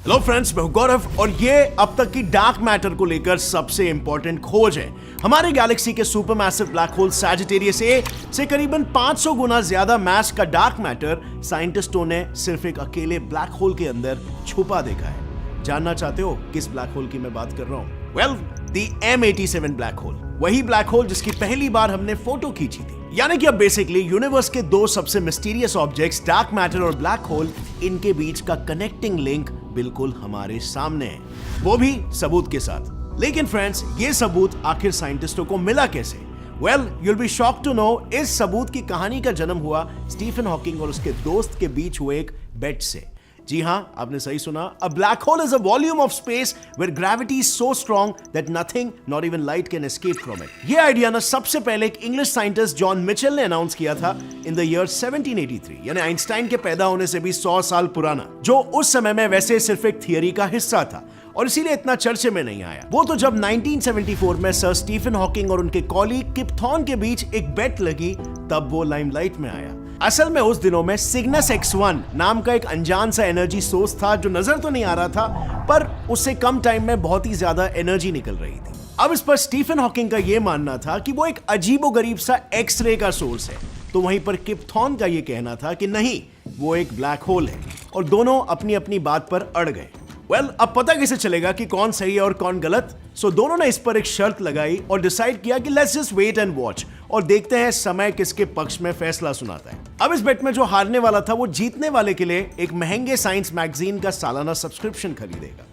Hello friends, मैं हूं गौरव और ये अब तक की डार्क मैटर को लेकर सबसे इंपॉर्टेंट खोज है। हमारे गैलेक्सी के supermassive black hole Sagittarius A से करीबन 500 गुना ज्यादा मास का डार्क मैटर साइंटिस्टों ने सिर्फ एक अकेले ब्लैक होल के अंदर छुपा देखा है। जानना चाहते हो किस ब्लैक होल की मैं बात कर रहा हूं? Well, the M87 black hole, वही ब्लैक होल जिसकी पहली बार हमने फोटो खींची थी। यानी कि अब बेसिकली यूनिवर्स के दो सबसे मिस्टीरियस ऑब्जेक्ट्स डार्क मैटर और ब्लैक होल, इनके बीच का कनेक्टिंग लिंक बिल्कुल हमारे सामने है, वो भी सबूत के साथ। लेकिन फ्रेंड्स, ये सबूत आखिर साइंटिस्टों को मिला कैसे? Well, you'll be shocked to know, इस सबूत की कहानी का जन्म हुआ स्टीफन हॉकिंग और उसके दोस्त के बीच हुए एक बेट से। जी हां, आपने सही सुना। A black hole is a volume of space where gravity is so strong that nothing, not even light, can escape from it. ये आइडिया ना सबसे पहले एक इंग्लिश साइंटिस्ट जॉन मिचेल ने अनाउंस किया था इन द ईयर 1783, यानी Einstein के पैदा होने से भी 100 साल पुराना, जो उस समय में वैसे सिर्फ एक थियरी का हिस्सा था और इसीलिए इतना चर्चे में नहीं आया। वो तो जब 1974 में सर स्टीफन हॉकिंग और उनके कॉलीग किप थॉर्न के बीच एक बेट लगी, तब वो लाइमलाइट में आया। असल में उस दिनों में सिग्नस X1 नाम का एक अनजान सा एनर्जी सोर्स था जो नजर तो नहीं आ रहा था, पर उससे कम टाइम में बहुत ही ज्यादा एनर्जी निकल रही थी। अब इस पर स्टीफन हॉकिंग का यह मानना था कि वो एक अजीबोगरीब सा एक्स-रे का सोर्स है, तो वहीं पर किप थॉर्न का यह कहना था कि नहीं, वो एक ब्लैक होल है, और दोनों अपनी अपनी बात पर अड़ गए। वेल, अब पता कैसे चलेगा कि कौन सही है और कौन गलत? सो दोनों ने इस पर एक शर्त लगाई और डिसाइड किया कि let's just wait and watch और देखते हैं समय किसके पक्ष में फैसला सुनाता है। अब इस बेट में जो हारने वाला था वो जीतने वाले के लिए एक महंगे साइंस मैगजीन का सालाना सब्सक्रिप्शन खरीदेगा।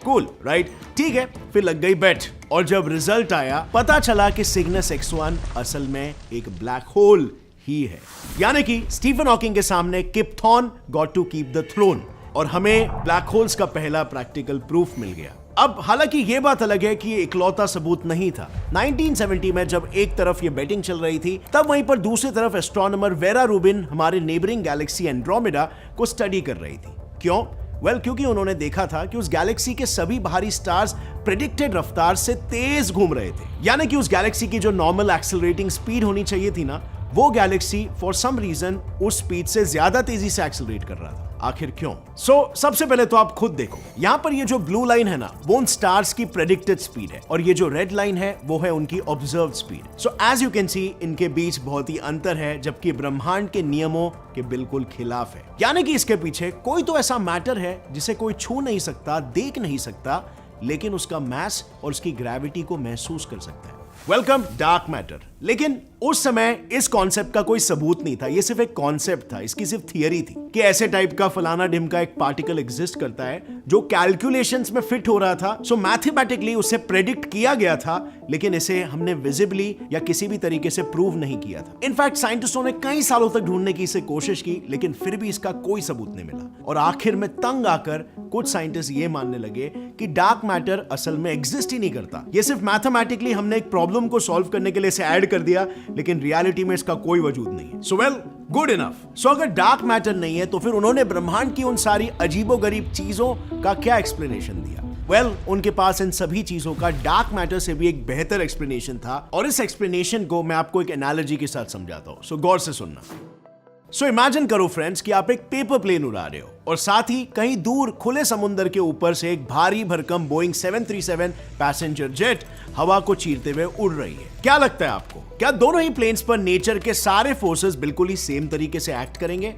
Cool, right? ठीक है, फिर लग गई बेट और जब रिजल्ट आया पता चला कि सिग्नस X1 असल में एक ब्लैक होल ही है। यानी कि स्टीफन हॉकिंग के सामने Kip Thorne got to keep the throne और हमें ब्लैक होल्स का पहला प्रैक्टिकल प्रूफ मिल गया। अब हालांकि यह बात अलग है कि ये इकलौता सबूत नहीं था। 1970 में जब एक तरफ ये बेटिंग चल रही थी, तब वहीं पर दूसरी तरफ एस्ट्रोनॉमर वेरा रूबिन हमारे नेबरिंग गैलेक्सी एंड्रोमेडा को स्टडी कर रही थी। क्यों? वेल, क्योंकि उन्होंने देखा था कि उस गैलेक्सी के सभी बाहरी स्टार्स प्रेडिक्टेड रफ्तार से तेज घूम रहे थे। यानी कि उस गैलेक्सी की जो नॉर्मल एक्सेलरेटिंग स्पीड होनी चाहिए थी ना, वो गैलेक्सी फॉर सम रीजन उस स्पीड से ज्यादा तेजी से एक्सेलरेट कर रहा था। आखिर क्यों? सबसे पहले तो आप खुद देखो, यहां पर ये जो ब्लू लाइन है ना, वो उन स्टार्स की प्रेडिक्टेड स्पीड है और ये जो रेड लाइन है वो है उनकी observed speed. So as you can see, इनके बीच बहुत ही अंतर है, जबकि ब्रह्मांड के नियमों के बिल्कुल खिलाफ है। यानी कि इसके पीछे कोई तो ऐसा मैटर है जिसे कोई छू नहीं सकता, देख नहीं सकता, लेकिन उसका मास और उसकी ग्रेविटी को महसूस कर सकता है। Welcome dark matter. लेकिन उस समय इस कॉन्सेप्ट का कोई सबूत नहीं था, ये सिर्फ एक कॉन्सेप्ट था, इसकी सिर्फ थियरी थी कि ऐसे टाइप का फलाना ढिमका एक पार्टिकल एग्जिस्ट करता है जो कैलकुलेशंस में फिट हो रहा था। सो मैथमेटिकली उसे प्रेडिक्ट किया गया था, लेकिन इसे हमने विजिबली या किसी भी तरीके से प्रूव नहीं किया था। इनफैक्ट साइंटिस्टों ने कई सालों तक ढूंढने की इसे कोशिश की, लेकिन फिर भी इसका कोई सबूत नहीं मिला। और आखिर में तंग आकर कुछ साइंटिस्ट ये मानने लगे कि डार्क मैटर असल में एग्जिस्ट ही नहीं करता, ये सिर्फ मैथमेटिकली हमने एक प्रॉब्लम को सॉल्व करने के लिए इसे ऐड कर दिया, लेकिन रियलिटी में इसका कोई वजूद नहीं है। So well, good enough. So अगर डार्क मैटर नहीं है तो फिर उन्होंने ब्रह्मांड की उन सारी अजीबोगरीब चीजों का क्या एक्सप्लेनेशन दिया? वेल, उनके पास इन सभी चीजों का डार्क मैटर से भी एक बेहतर एक्सप्लेनेशन था और इस एक्सप्लेनेशन को मैं आपको एक एनालॉजी के साथ समझाता हूं। सो गौर से सुनना। सो इमेजिन करो फ्रेंड्स कि आप एक पेपर प्लेन उड़ा रहे हो और साथ ही कहीं दूर खुले समुद्र के ऊपर से एक भारी भरकम बोइंग 737 पैसेंजर जेट हवा को चीरते हुए उड़ रही है। क्या लगता है आपको, क्या दोनों ही प्लेन्स पर नेचर के सारे फोर्सेस बिल्कुल ही सेम तरीके से एक्ट करेंगे?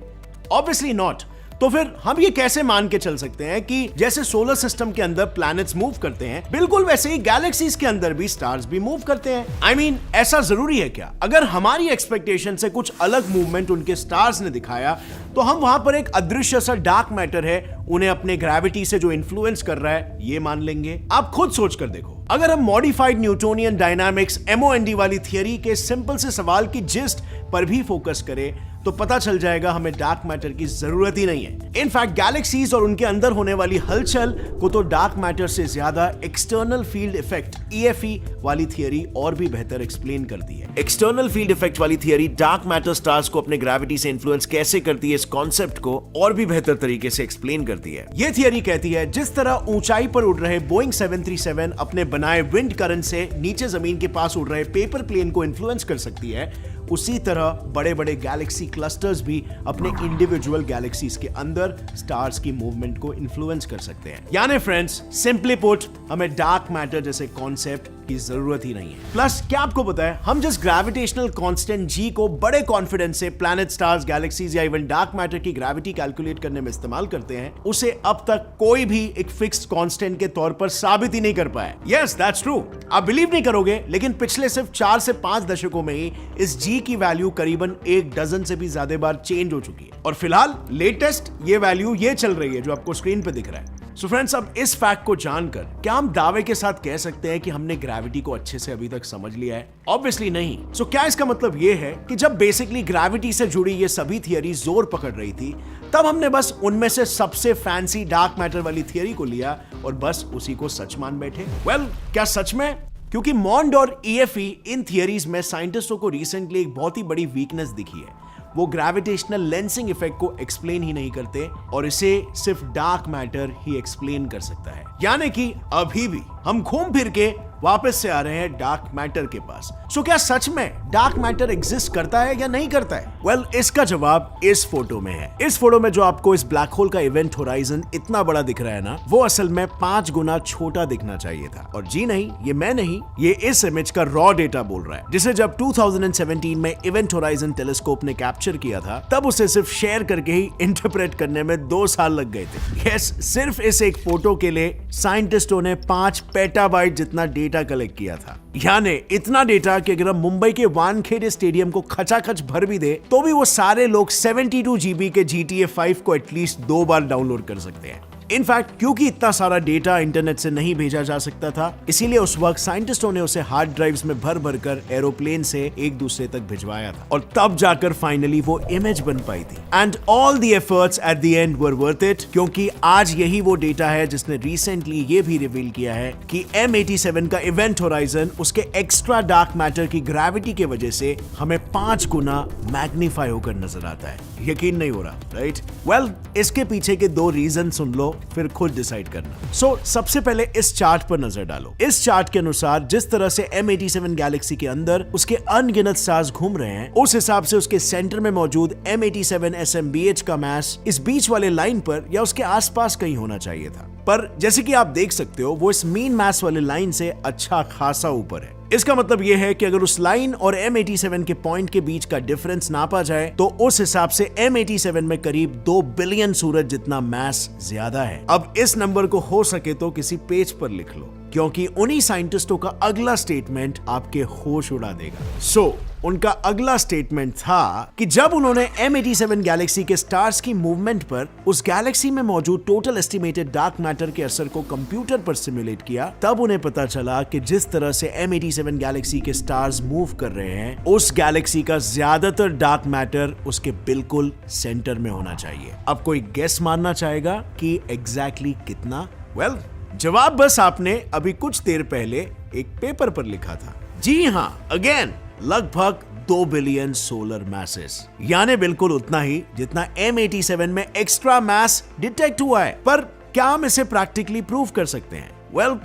Obviously not. तो फिर हम ये कैसे मान के चल सकते हैं कि जैसे सोलर सिस्टम के अंदर प्लैनेट्स मूव करते हैं, बिल्कुल वैसे ही गैलेक्सीज के अंदर भी स्टार्स भी मूव करते हैं? I mean, ऐसा जरूरी है क्या? अगर हमारी एक्सपेक्टेशन से कुछ अलग मूवमेंट उनके स्टार्स ने दिखाया, तो हम वहां पर एक अदृश्य सा डार्क मैटर है, उन्हें अपने ग्रेविटी से जो इन्फ्लुएंस कर रहा है, ये मान लेंगे? आप खुद सोच कर देखो, अगर हम मॉडिफाइड न्यूटोनियन डायनामिक्स MOND वाली थियरी के सिंपल से सवाल की जिस्ट पर भी फोकस करें, तो पता चल जाएगा हमें डार्क मैटर की जरूरत ही नहीं है। इनफैक्ट गैलेक्सीज और उनके अंदर होने वाली हलचल को तो डार्क मैटर से ज्यादा एक्सटर्नल फील्ड इफेक्ट EFE वाली थियरी और भी बेहतर एक्सप्लेन करती है। एक्सटर्नल फील्ड इफेक्ट वाली थियरी डार्क मैटर स्टार्स को अपने ग्रेविटी से इन्फ्लुएंस कैसे करती है, इस कॉन्सेप्ट को और भी बेहतर तरीके से एक्सप्लेन करती है। यह थियरी कहती है जिस तरह ऊंचाई पर उड़ रहे बोइंग 737 अपने बनाए विंड करंट से नीचे जमीन के पास उड़ रहे पेपर प्लेन को इन्फ्लुएंस कर सकती है, उसी तरह बड़े बड़े गैलेक्सी क्लस्टर्स भी अपने इंडिविजुअल गैलेक्सीज के अंदर स्टार्स की मूवमेंट को इन्फ्लुएंस कर सकते हैं। यानी फ्रेंड्स, सिंपली पुट, हमें डार्क मैटर जैसे कॉन्सेप्ट की जरूरत ही नहीं है। प्लस क्या आपको पता है, हम जिस ग्रेविटेशनल कांस्टेंट जी को बड़े कॉन्फिडेंस से प्लैनेट, स्टार्स, गैलेक्सीज या इवन डार्क मैटर की ग्रेविटी कैलकुलेट करने में इस्तेमाल करते हैं, उसे अब तक कोई भी एक फिक्स्ड कांस्टेंट के तौर पर साबित ही नहीं कर पाया। Yes, that's true. आप बिलीव नहीं करोगे, लेकिन पिछले सिर्फ 4 से 5 दशकों में ही इस जी की वैल्यू करीबन 1 डजन से भी ज्यादा बार चेंज हो चुकी है और फिलहाल लेटेस्ट ये वैल्यू ये चल रही है जो आपको स्क्रीन पे दिख रहा है। सो फ्रेंड्स, अब इस फैक्ट को जानकर क्या हम दावे के साथ कह सकते हैं कि हमने ग्रेविटी को अच्छे से अभी तक समझ लिया है? ऑब्वियसली नहीं। सो क्या इसका मतलब ये है कि जब बेसिकली ग्रेविटी से जुड़ी ये सभी थियरी जोर पकड़ रही थी, तब हमने बस उनमें से सबसे फैंसी डार्क मैटर वाली थियरी को लिया और बस उसी को सच मान बैठे? वेल, क्या सच में? क्योंकि मॉन्ड और EFE इन थियरीज में साइंटिस्टों को रिसेंटली एक बहुत ही बड़ी वीकनेस दिखी है। वो ग्रेविटेशनल लेंसिंग इफेक्ट को एक्सप्लेन ही नहीं करते और इसे सिर्फ डार्क मैटर ही एक्सप्लेन कर सकता है। यानी कि अभी भी हम घूम फिर के वापस से आ रहे हैं डार्क मैटर के पास। सो क्या सच में डार्क मैटर एग्जिस्ट करता है या नहीं करता है? वेल, इसका जवाब इस फोटो में है। इस फोटो में जो आपको इस ब्लैक होल का इवेंट होराइजन इतना बड़ा दिख रहा है ना, वो असल में 5 गुना छोटा दिखना चाहिए था। और जी नहीं, ये मैं नहीं, ये इस इमेज का रॉ डेटा बोल रहा है, जिसे जब 2017 में इवेंट होराइजन टेलीस्कोप ने कैप्चर किया था, तब उसे सिर्फ शेयर करके ही इंटरप्रेट करने में 2 साल लग गए थे। यस, सिर्फ इस एक फोटो के लिए साइंटिस्टों ने 5 पेटाबाइट जितना डेटा कलेक्ट किया था। यानी इतना डेटा कि अगर हम मुंबई के वानखेड़े स्टेडियम को खचाखच भर भी दे, तो भी वो सारे लोग 72 GB के GTA 5 को एटलीस्ट 2 बार डाउनलोड कर सकते हैं। इनफैक्ट क्योंकि इतना सारा डेटा इंटरनेट से नहीं भेजा जा सकता था, इसीलिए उस वक्त साइंटिस्टों ने उसे हार्ड ड्राइव्स में भर भर कर एरोप्लेन से एक दूसरे तक भिजवाया था और तब जाकर फाइनली वो इमेज बन पाई थी। And all the efforts at the end were worth it, क्योंकि आज यही वो डेटा है जिसने रिसेंटली ये भी रिवील किया है कि M87 का इवेंट होराइजन उसके एक्स्ट्रा डार्क मैटर की ग्रेविटी की वजह से हमें 5 गुना मैग्नीफाई होकर नजर आता है। यकीन नहीं हो रहा, राइट? वेल, इसके पीछे के 2 रीजन सुन लो, फिर खुद डिसाइड करना। सो सबसे पहले इस चार्ट पर नजर डालो। इस चार्ट के अनुसार जिस तरह से M87 गैलेक्सी के अंदर उसके अनगिनत स्टार्स घूम रहे हैं, उस हिसाब से उसके सेंटर में मौजूद M87 SMBH का मास इस बीच वाले लाइन पर या उसके आसपास कहीं होना चाहिए था। पर जैसे कि आप देख सकते हो, वो इस मीन मास वाले लाइन से अच्छा खासा ऊपर है। इसका मतलब यह है कि अगर उस लाइन और M87 के पॉइंट के बीच का डिफरेंस नापा जाए, तो उस हिसाब से M87 में करीब 2 बिलियन सूरज जितना मास ज्यादा है। अब इस नंबर को हो सके तो किसी पेज पर लिख लो, क्योंकि उन्हीं साइंटिस्टों का अगला स्टेटमेंट आपके होश उड़ा देगा। सो उनका अगला स्टेटमेंट था कि जब उन्होंने M87 गैलेक्सी के स्टार्स की मूवमेंट पर उस गैलेक्सी में मौजूद टोटल एस्टिमेटेड डार्क मैटर के असर को कंप्यूटर पर सिमुलेट किया, तब उन्हें पता चला कि जिस तरह से M87 गैलेक्सी के स्टार्स मूव कर रहे हैं, उस गैलेक्सी का ज्यादातर डार्क मैटर उसके बिल्कुल सेंटर में होना चाहिए। अब कोई गेस मारना चाहेगा कि एग्जैक्टली कितना? वेल, जवाब बस आपने अभी कुछ देर पहले एक पेपर पर लिखा था। जी हाँ, अगेन लगभग 2 बिलियन सोलर मैसेस, यानी बिल्कुल उतना ही जितना M87 में एक्स्ट्रा मास डिटेक्ट हुआ है। पर क्या हम इसे प्रैक्टिकली प्रूव कर सकते हैं? वेल,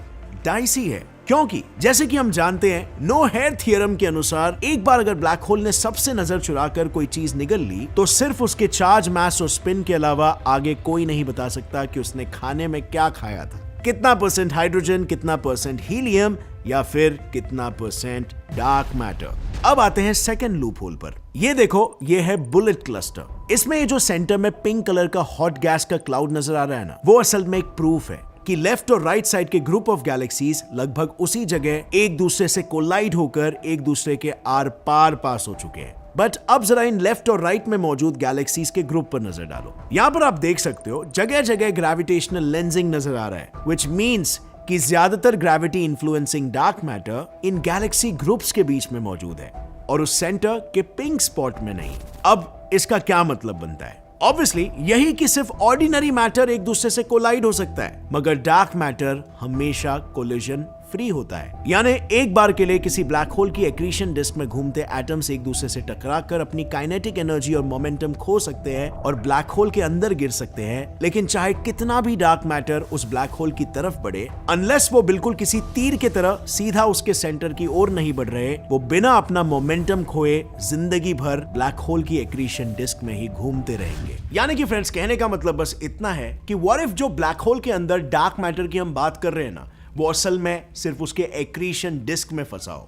डाइसी है, क्योंकि जैसे कि हम जानते हैं, नो हेयर थ्योरम के अनुसार एक बार अगर ब्लैक होल ने सबसे नजर चुराकर कोई चीज निगल ली, तो सिर्फ उसके चार्ज, मास और स्पिन के अलावा आगे कोई नहीं बता सकता कि उसने खाने में क्या खाया था। कितना % हाइड्रोजन, कितना % हीलियम, या फिर कितना % डार्क मैटर। अब आते हैं सेकंड लूप होल पर। ये देखो, ये है बुलेट क्लस्टर। इसमें ये जो सेंटर में पिंक कलर का हॉट गैस का क्लाउड नजर आ रहा है ना, वो असल में एक प्रूफ है कि लेफ्ट और राइट साइड के ग्रुप ऑफ गैलेक्सीज लगभग उसी जगह एक दूसरे से कोलाइड होकर एक दूसरे के आर पार पास हो चुके हैं। बट अब जरा इन लेफ्ट और राइट में मौजूद गैलेक्सीज के ग्रुप पर नजर डालो। यहाँ पर आप देख सकते हो जगह जगह ग्रेविटेशनल लेंसिंग नजर आ रहा है, विच मीन्स कि ज्यादातर gravity influencing dark matter in Galaxy groups के बीच में मौजूद है और उस सेंटर के पिंक स्पॉट में नहीं। अब इसका क्या मतलब बनता है? ऑब्वियसली यही कि सिर्फ ऑर्डिनरी मैटर एक दूसरे से कोलाइड हो सकता है, मगर डार्क मैटर हमेशा कोलिजन फ्री होता है। यानी एक बार के लिए किसी ब्लैक होल की एक्रीशन डिस्क में घूमते एटम्स एक दूसरे से टकराकर अपनी काइनेटिक एनर्जी और मोमेंटम खो सकते हैं और ब्लैक होल के अंदर गिर सकते हैं। लेकिन चाहे कितना भी डार्क मैटर उस ब्लैक होल की तरफ बढ़े, अनलेस वो बिल्कुल किसी तीर की तरह सीधा उसके सेंटर की ओर नहीं बढ़ रहे, वो बिना अपना मोमेंटम खोए जिंदगी भर ब्लैक होल की एक्रीशन डिस्क में ही घूमते रहेंगे। यानी कि फ्रेंड्स, कहने का मतलब बस इतना है कि व्हाट इफ जो ब्लैक होल के अंदर डार्क मैटर की हम बात कर रहे हैं ना, वो असल में सिर्फ उसके एक्रीशन डिस्क में फंसा हो।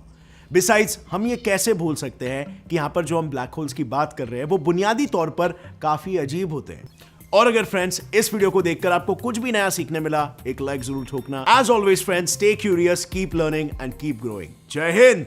बिसाइड्स, हम ये कैसे भूल सकते हैं कि यहां पर जो हम ब्लैक होल्स की बात कर रहे हैं वो बुनियादी तौर पर काफी अजीब होते हैं। और अगर फ्रेंड्स इस वीडियो को देखकर आपको कुछ भी नया सीखने मिला, एक लाइक जरूर ठोकना। As always friends, stay curious, keep learning and keep growing. Jai Hind.